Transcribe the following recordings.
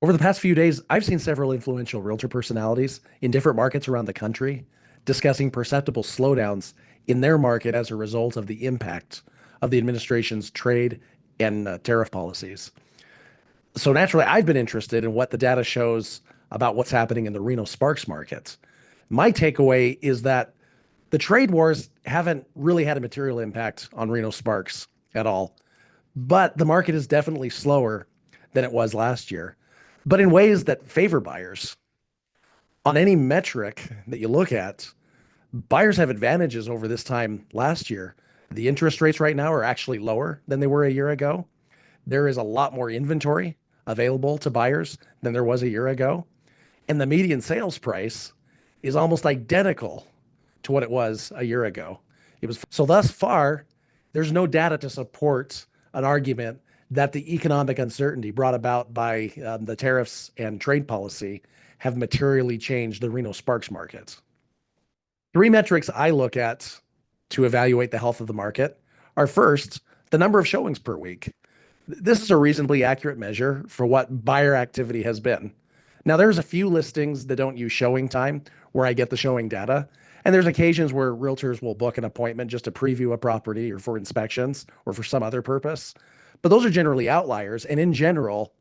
Over the past few days, I've seen several influential realtor personalities in different markets around the country discussing perceptible slowdowns in their market as a result of the impact of the administration's trade and tariff policies. So naturally, I've been interested in what the data shows about what's happening in the Reno-Sparks market. My takeaway is that the trade wars haven't really had a material impact on Reno-Sparks at all, but the market is definitely slower than it was last year, but in ways that favor buyers. On any metric that you look at, buyers have advantages over this time last year. The interest rates right now are actually lower than they were a year ago. There is a lot more inventory available to buyers than there was a year ago. And the median sales price is almost identical to what it was a year ago. So thus far, there's no data to support an argument that the economic uncertainty brought about by the tariffs and trade policy have materially changed the Reno-Sparks market. Three metrics I look at to evaluate the health of the market are: first, the number of showings per week. This is a reasonably accurate measure for what buyer activity has been. Now, there's a few listings that don't use showing time where I get the showing data. And there's occasions where realtors will book an appointment just to preview a property or for inspections or for some other purpose. But those are generally outliers. And in general,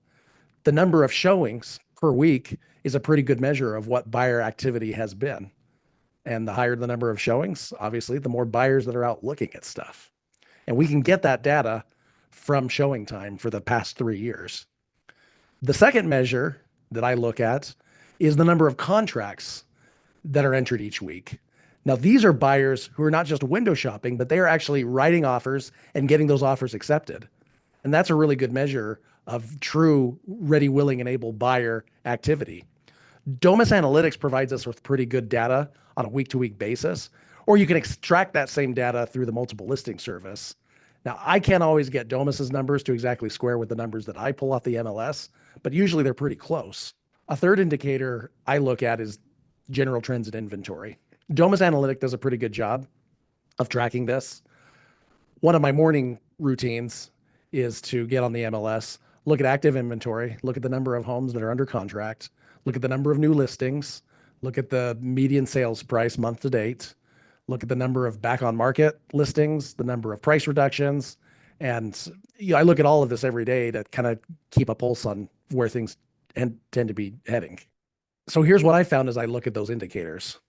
the number of showings per week is a pretty good measure of what buyer activity has been. And the higher the number of showings, obviously, the more buyers that are out looking at stuff. And we can get that data from showing time for the past 3 years. The second measure that I look at is the number of contracts that are entered each week. Now, these are buyers who are not just window shopping, but they are actually writing offers and getting those offers accepted. And that's a really good measure of true ready, willing, and able buyer activity. Domus Analytics provides us with pretty good data on a week-to-week basis, or you can extract that same data through the multiple listing service. Now, I can't always get Domus's numbers to exactly square with the numbers that I pull off the MLS, but usually they're pretty close. A third indicator I look at is general trends in inventory. Domus Analytic does a pretty good job of tracking this. One of my morning routines is to get on the MLS, look at active inventory, look at the number of homes that are under contract, look at the number of new listings, look at the median sales price month to date, look at the number of back on market listings, the number of price reductions. And I look at all of this every day to kind of keep a pulse on where things tend to be heading. So here's what I found as I look at those indicators.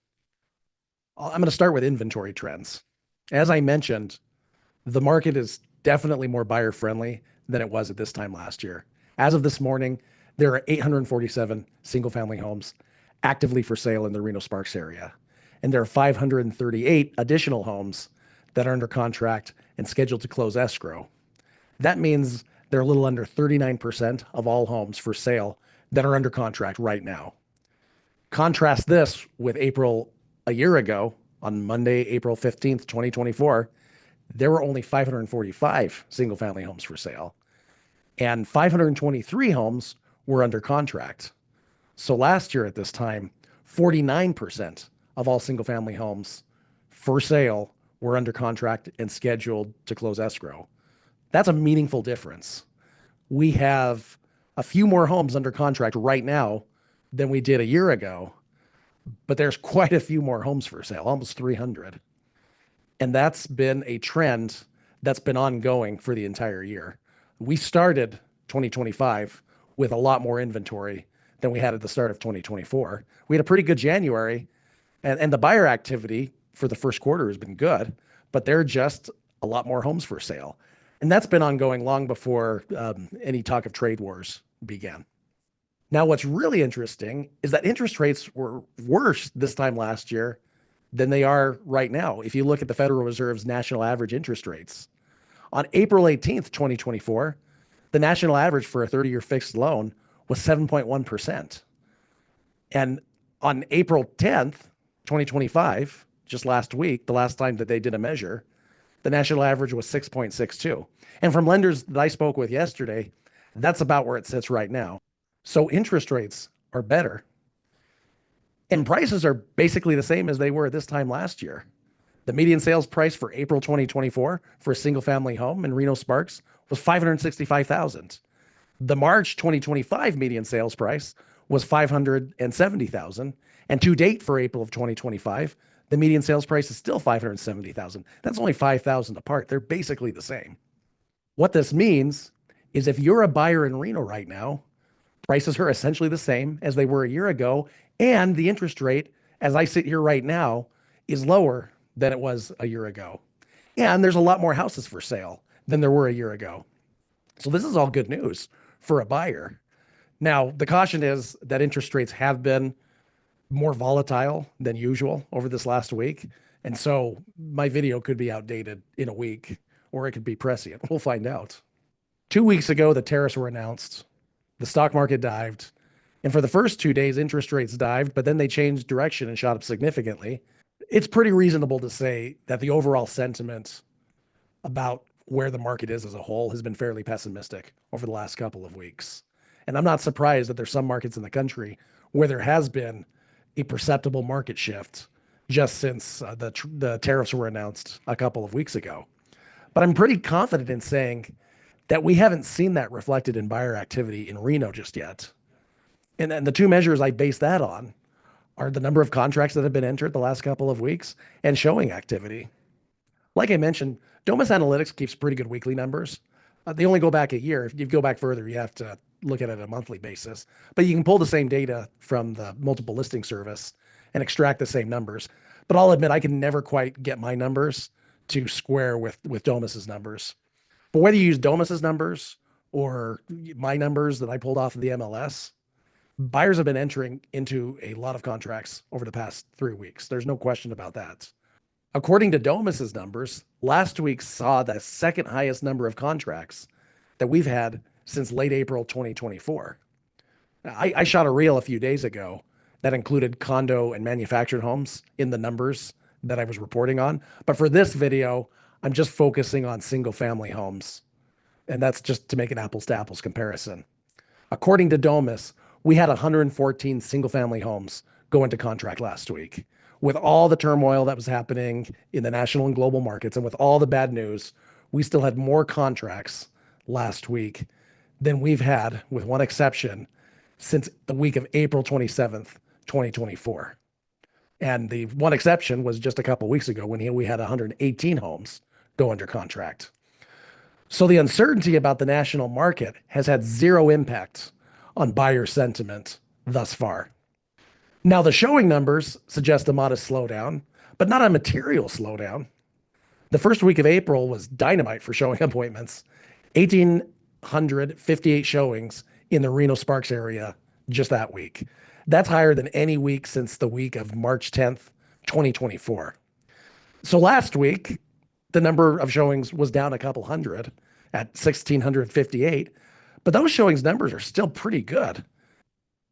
I'm going to start with inventory trends. As I mentioned, the market is definitely more buyer friendly than it was at this time last year. As of this morning, there are 847 single family homes actively for sale in the Reno-Sparks area. And there are 538 additional homes that are under contract and scheduled to close escrow. That means there are a little under 39% of all homes for sale that are under contract right now. Contrast this with April a year ago, on Monday, April 15th, 2024, there were only 545 single family homes for sale, and 523 homes were under contract. So last year at this time, 49% of all single family homes for sale were under contract and scheduled to close escrow. That's a meaningful difference. We have a few more homes under contract right now than we did a year ago, but there's quite a few more homes for sale, almost 300. And that's been a trend that's been ongoing for the entire year. We started 2025 with a lot more inventory than we had at the start of 2024. We had a pretty good January, and the buyer activity for the first quarter has been good, but there are just a lot more homes for sale. And that's been ongoing long before any talk of trade wars began. Now, what's really interesting is that interest rates were worse this time last year than they are right now. If you look at the Federal Reserve's national average interest rates, on April 18th, 2024, the national average for a 30-year fixed loan was 7.1%. And on April 10th, 2025, just last week, the last time that they did a measure, the national average was 6.62. And from lenders that I spoke with yesterday, that's about where it sits right now. So interest rates are better. And prices are basically the same as they were at this time last year. The median sales price for April 2024 for a single family home in Reno-Sparks was $565,000. The March 2025 median sales price was 570,000, and to date for April of 2025, the median sales price is still 570,000. That's only 5,000 apart. They're basically the same. What this means is if you're a buyer in Reno right now, prices are essentially the same as they were a year ago, and the interest rate, as I sit here right now, is lower than it was a year ago. And there's a lot more houses for sale than there were a year ago. So this is all good news for a buyer. Now, the caution is that interest rates have been more volatile than usual over this last week. And so my video could be outdated in a week, or it could be prescient. We'll find out. 2 weeks ago, the tariffs were announced. The stock market dived. And for the first 2 days, interest rates dived, but then they changed direction and shot up significantly. It's pretty reasonable to say that the overall sentiment about where the market is as a whole has been fairly pessimistic over the last couple of weeks. And I'm not surprised that there's some markets in the country where there has been a perceptible market shift just since the tariffs were announced a couple of weeks ago. But I'm pretty confident in saying that we haven't seen that reflected in buyer activity in Reno just yet. And the two measures I base that on are the number of contracts that have been entered the last couple of weeks and showing activity. Like I mentioned, Domus Analytics keeps pretty good weekly numbers. They only go back a year. If you go back further, you have to look at it on a monthly basis. But you can pull the same data from the multiple listing service and extract the same numbers. But I'll admit, I can never quite get my numbers to square with Domus's numbers. But whether you use Domus's numbers or my numbers that I pulled off of the MLS, buyers have been entering into a lot of contracts over the past 3 weeks. There's no question about that. According to Domus's numbers, last week saw the second highest number of contracts that we've had since late April 2024. I shot a reel a few days ago that included condo and manufactured homes in the numbers that I was reporting on. But for this video, I'm just focusing on single family homes. And that's just to make an apples to apples comparison. According to Domus, we had 114 single family homes go into contract last week. With all the turmoil that was happening in the national and global markets and with all the bad news, we still had more contracts last week than we've had, with one exception, since the week of April 27th, 2024. And the one exception was just a couple of weeks ago when we had 118 homes go under contract. So the uncertainty about the national market has had zero impact on buyer sentiment thus far. Now, the showing numbers suggest a modest slowdown, but not a material slowdown. The first week of April was dynamite for showing appointments. 1,858 showings in the Reno-Sparks area just that week. That's higher than any week since the week of March 10th, 2024. So last week, the number of showings was down a couple hundred at 1,658, but those showings numbers are still pretty good.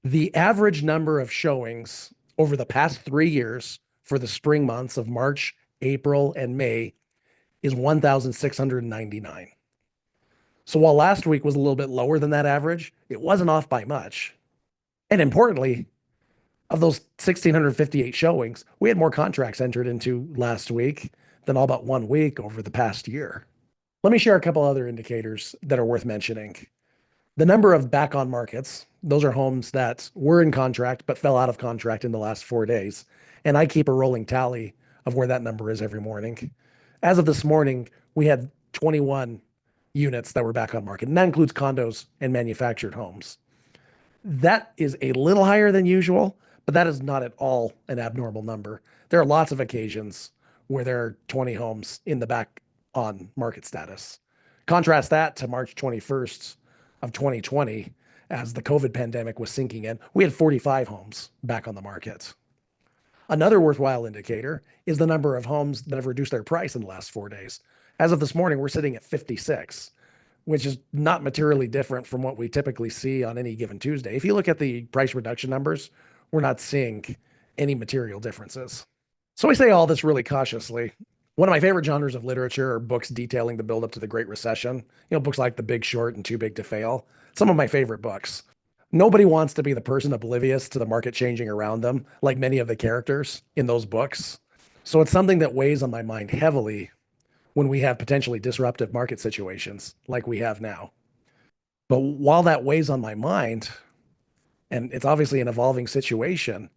The average number of showings over the past 3 years for the spring months of March, April, and May is 1,699. So while last week was a little bit lower than that average, it wasn't off by much. And importantly, of those 1,658 showings, we had more contracts entered into last week than all but 1 week over the past year. Let me share a couple other indicators that are worth mentioning. The number of back on markets, those are homes that were in contract but fell out of contract in the last 4 days. And I keep a rolling tally of where that number is every morning. As of this morning, we had 21 units that were back on market, and that includes condos and manufactured homes. That is a little higher than usual, but that is not at all an abnormal number. There are lots of occasions where there are 20 homes in the back on market status. Contrast that to March 21st of 2020, as the COVID pandemic was sinking in, we had 45 homes back on the market. Another worthwhile indicator is the number of homes that have reduced their price in the last 4 days. As of this morning, we're sitting at 56, which is not materially different from what we typically see on any given Tuesday. If you look at the price reduction numbers, we're not seeing any material differences. So I say all this really cautiously. One of my favorite genres of literature are books detailing the buildup to the Great Recession. Books like The Big Short and Too Big to Fail. Some of my favorite books. Nobody wants to be the person oblivious to the market changing around them, like many of the characters in those books. So it's something that weighs on my mind heavily when we have potentially disruptive market situations like we have now. But while that weighs on my mind, and it's obviously an evolving situation,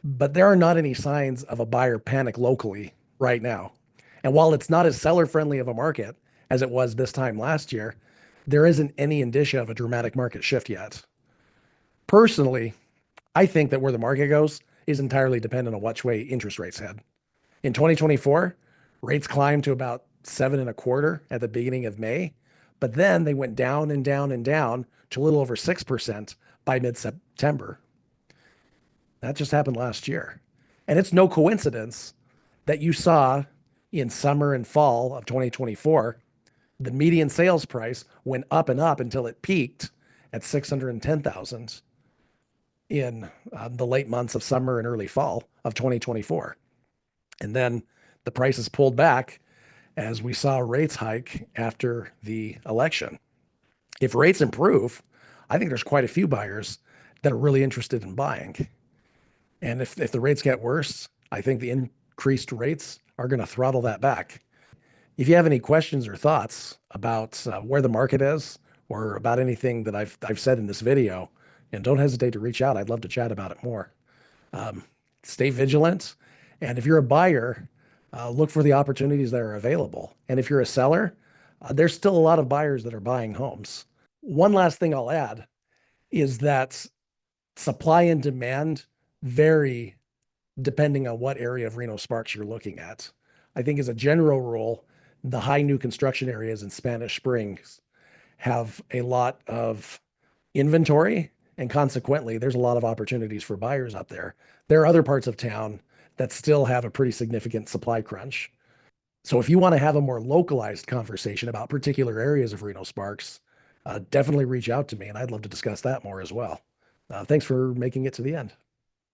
but there are not any signs of a buyer panic locally right now. And while it's not as seller friendly of a market as it was this time last year, there isn't any indicia of a dramatic market shift yet. Personally, I think that where the market goes is entirely dependent on which way interest rates head. In 2024, rates climbed to about 7.25 at the beginning of May, but then they went down and down and down to a little over 6% by mid-September. That just happened last year. And it's no coincidence that you saw in summer and fall of 2024, the median sales price went up and up until it peaked at 610,000 in the late months of summer and early fall of 2024. And then the prices pulled back as we saw rates hike after the election. If rates improve, I think there's quite a few buyers that are really interested in buying. And if the rates get worse, I think the increased rates are going to throttle that back. If you have any questions or thoughts about where the market is or about anything that I've said in this video, and don't hesitate to reach out. I'd love to chat about it more. Stay vigilant. And if you're a buyer, look for the opportunities that are available. And if you're a seller, there's still a lot of buyers that are buying homes. One last thing I'll add is that supply and demand vary depending on what area of Reno-Sparks you're looking at. I think as a general rule, the high new construction areas in Spanish Springs have a lot of inventory, and consequently, there's a lot of opportunities for buyers up there. There are other parts of town that still have a pretty significant supply crunch. So if you want to have a more localized conversation about particular areas of Reno-Sparks, definitely reach out to me, and I'd love to discuss that more as well. Thanks for making it to the end.